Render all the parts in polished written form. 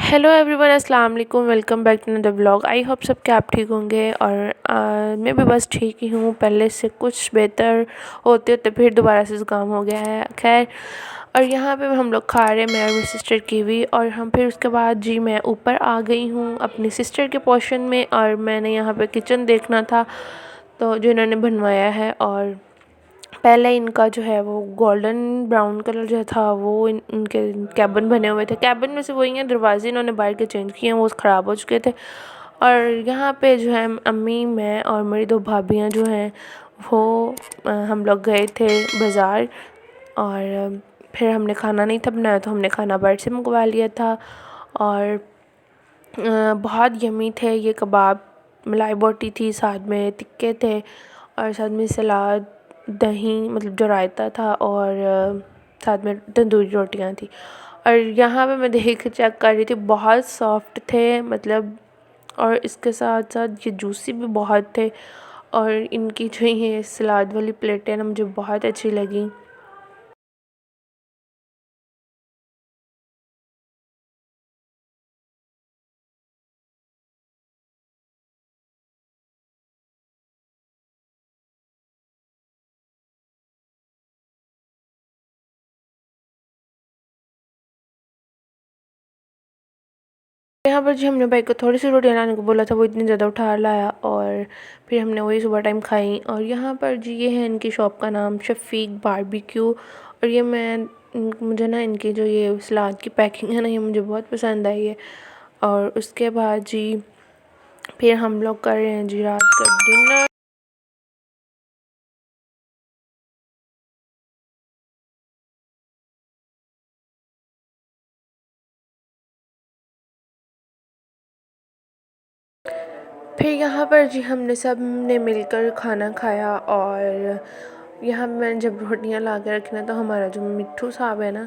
Hello everyone, अस्सलाम वालेकुम। Welcome back to another vlog. I hope सब के आप ठीक होंगे और मैं भी बस ठीक ही हूँ। पहले से कुछ बेहतर होते होते फिर दोबारा से ज़ुकाम हो गया है। खैर, और यहाँ पे हम लोग खा रहे हैं, मैं और मेरी सिस्टर कीवी। और हम फिर उसके बाद जी मैं ऊपर आ गई हूँ अपनी सिस्टर के पोर्शन में, और मैंने यहाँ पे किचन देखना था तो जो इन्होंने बनवाया है। और पहले इनका जो है वो गोल्डन ब्राउन कलर जो था वो इनके कैबिन बने हुए थे। कैबिन में से वही हैं, दरवाजे इन्होंने बाहर के चेंज किए हैं, वो ख़राब हो चुके थे। और यहाँ पे जो है अम्मी, मैं और मेरी दो भाभियाँ जो हैं वो हम लोग गए थे बाज़ार। और फिर हमने खाना नहीं था बनाया तो हमने खाना बाहर से मंगवा लिया था। और बहुत यमी थे ये कबाब। मलाई बोटी थी, साथ में टिक्के थे, और साथ में सलाद, दही मतलब जो रायता था, और साथ में तंदूरी रोटियां थी। और यहाँ पे मैं देख के चेक कर रही थी, बहुत सॉफ्ट थे मतलब। और इसके साथ साथ ये जूसी भी बहुत थे। और इनकी जो ये सलाद वाली प्लेटें ना मुझे बहुत अच्छी लगी। यहाँ पर जी हमने भाई को थोड़ी सी रोटियाँ लाने को बोला था, वो इतनी ज़्यादा उठा लाया और फिर हमने वही सुबह टाइम खाई। और यहाँ पर जी ये है इनकी शॉप का नाम, शफ़ीक बारबेक्यू। और ये मुझे ना इनकी जो ये सलाद की पैकिंग है ना, ये मुझे बहुत पसंद आई है। और उसके बाद जी फिर हम लोग कर रहे हैं जी रात का डिनर। फिर यहाँ पर जी हमने सब ने मिलकर खाना खाया। और यहाँ मैंने जब रोटियाँ ला के रखी ना, तो हमारा जो मिट्ठू साहब है ना,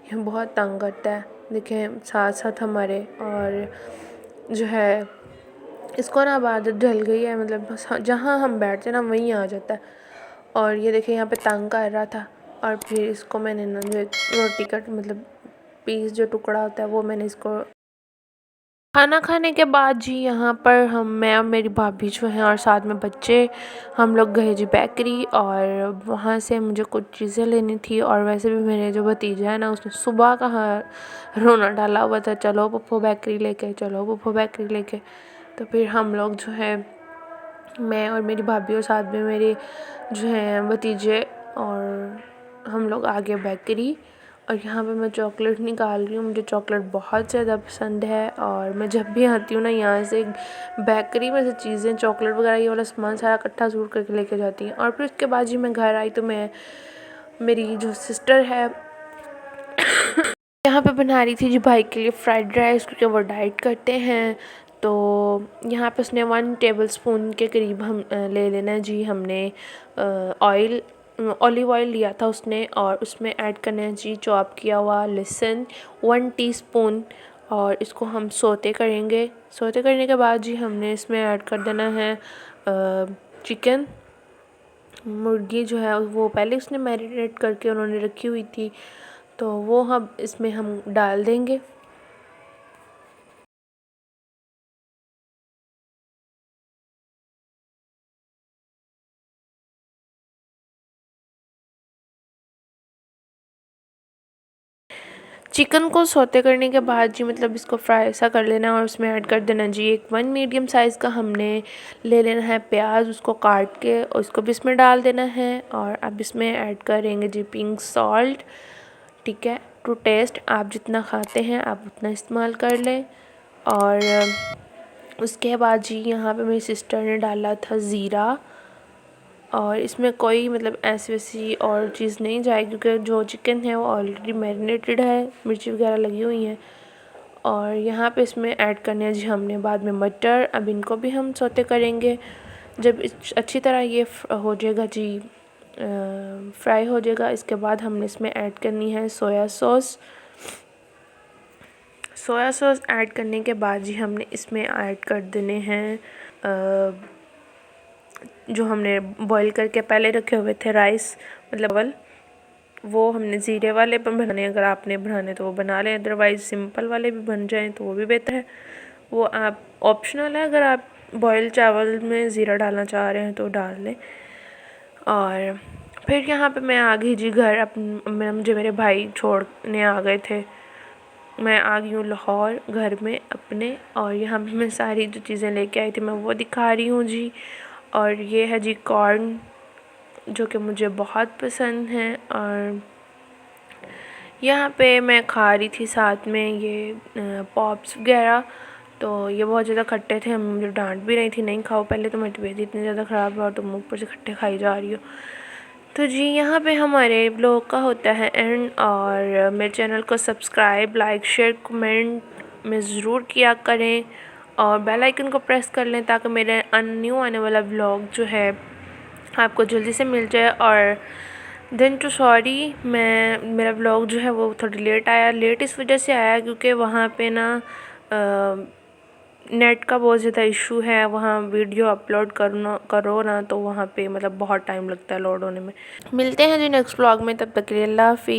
ये बहुत तंग करता है। देखें साथ साथ हमारे, और जो है इसको ना अब आदत डल गई है, मतलब बस जहाँ हम बैठते ना वहीं आ जाता है। और ये देखिए यहाँ पे तंग कर रहा था। और फिर इसको मैंने ना जो एक रोटी का मतलब पीस जो टुकड़ा होता है वो मैंने इसको खाना खाने के बाद जी यहाँ पर मैं और मेरी भाभी जो हैं और साथ में बच्चे, हम लोग गए जी बेकरी। और वहाँ से मुझे कुछ चीज़ें लेनी थी। और वैसे भी मेरे जो भतीजा है ना, उसने सुबह का रोना डाला हुआ था, चलो पप्पो बेकरी लेके, चलो पप्पो बेकरी लेके। तो फिर हम लोग जो है, मैं और मेरी भाभी और साथ में मेरे जो हैं भतीजे, और हम लोग आगे बेकरी। और यहाँ पे मैं चॉकलेट निकाल रही हूँ, मुझे चॉकलेट बहुत ज़्यादा पसंद है। और मैं जब भी आती हूँ ना यहाँ से, बेकरी में से चीज़ें चॉकलेट वगैरह ये वाला सामान सारा इकट्ठा ज़रूर करके लेके जाती हूँ। और फिर उसके बाद जी मैं घर आई तो मैं, मेरी जो सिस्टर है यहाँ पे बना रही थी जी भाई के लिए फ्राइड राइस, क्योंकि वो डाइट करते हैं। तो यहाँ पे उसने 1 टेबल स्पून के करीब हम ले लेना है जी हमने ऑयल, ऑलिव ऑयल लिया था उसने। और उसमें ऐड करना है जी चॉप किया हुआ लहसुन 1 टीस्पून। और इसको हम सोते करेंगे। सोते करने के बाद जी हमने इसमें ऐड कर देना है चिकन। मुर्गी जो है वो पहले उसने मैरिनेट करके उन्होंने रखी हुई थी, तो वो हम इसमें हम डाल देंगे। चिकन को सौते करने के बाद जी मतलब इसको फ्राई सा कर लेना, और उसमें ऐड कर देना जी एक 1 मीडियम साइज़ का हमने ले लेना है प्याज, उसको काट के और इसको भी इसमें डाल देना है। और अब इसमें ऐड करेंगे जी पिंक सॉल्ट, ठीक है, टू टेस्ट। आप जितना खाते हैं आप उतना इस्तेमाल कर लें। और उसके बाद जी यहाँ पे मेरी सिस्टर ने डाला था ज़ीरा। और इसमें कोई मतलब ऐसी वैसी और चीज़ नहीं जाएगी, क्योंकि जो चिकन है वो ऑलरेडी मैरिनेटेड है, मिर्ची वगैरह लगी हुई हैं। और यहाँ पे इसमें ऐड करने हैं जी हमने बाद में मटर। अब इनको भी हम सौते करेंगे। जब अच्छी तरह ये हो जाएगा जी, फ्राई हो जाएगा, इसके बाद हमने इसमें ऐड करनी है soya sauce. Soya sauce add करने के बाद जी हमने इसमें ऐड कर देने हैं जो हमने बॉईल करके पहले रखे हुए थे राइस, मतलब चावल। वो हमने ज़ीरे वाले पर बनाने, अगर आपने बनाने तो वो बना लें, अदरवाइज़ सिंपल वाले भी बन जाएं तो वो भी बेहतर है। वो आप ऑप्शनल है, अगर आप बॉयल चावल में ज़ीरा डालना चाह रहे हैं तो डाल लें। और फिर यहाँ पे मैं आ गई जी घर। मुझे मेरे भाई छोड़ने आ गए थे। मैं आ गई हूँ लाहौर घर में अपने, और यहाँ पे मैं सारी जो चीज़ें लेके आई थी मैं वो दिखा रही हूँ जी। और ये है जी कॉर्न, जो कि मुझे बहुत पसंद है। और यहाँ पे मैं खा रही थी साथ में ये पॉप्स वगैरह। तो ये बहुत ज़्यादा खट्टे थे, मुझे डांट भी रही थी नहीं खाओ पहले, तो मेरी तबीयत इतनी ज़्यादा ख़राब है और तुम ऊपर से खट्टे खाई जा रही हो। तो जी यहाँ पे हमारे ब्लॉग का होता है एंड। और मेरे चैनल को सब्सक्राइब, लाइक, शेयर, कमेंट में ज़रूर किया करें और बेल आइकन को प्रेस कर लें ताकि मेरे न्यू आने वाला ब्लॉग जो है आपको जल्दी से मिल जाए। और देन टू सॉरी, मेरा ब्लॉग जो है वो थोड़ी लेट आया। लेट इस वजह से आया क्योंकि वहाँ पे ना नेट का बहुत ज़्यादा इशू है। वहाँ वीडियो अपलोड करो ना तो वहाँ पे मतलब बहुत टाइम लगता है लोड होने में। मिलते हैं जी नेक्स्ट ब्लॉग में, तब तक के लिए अल्लाह हाफ़िज़।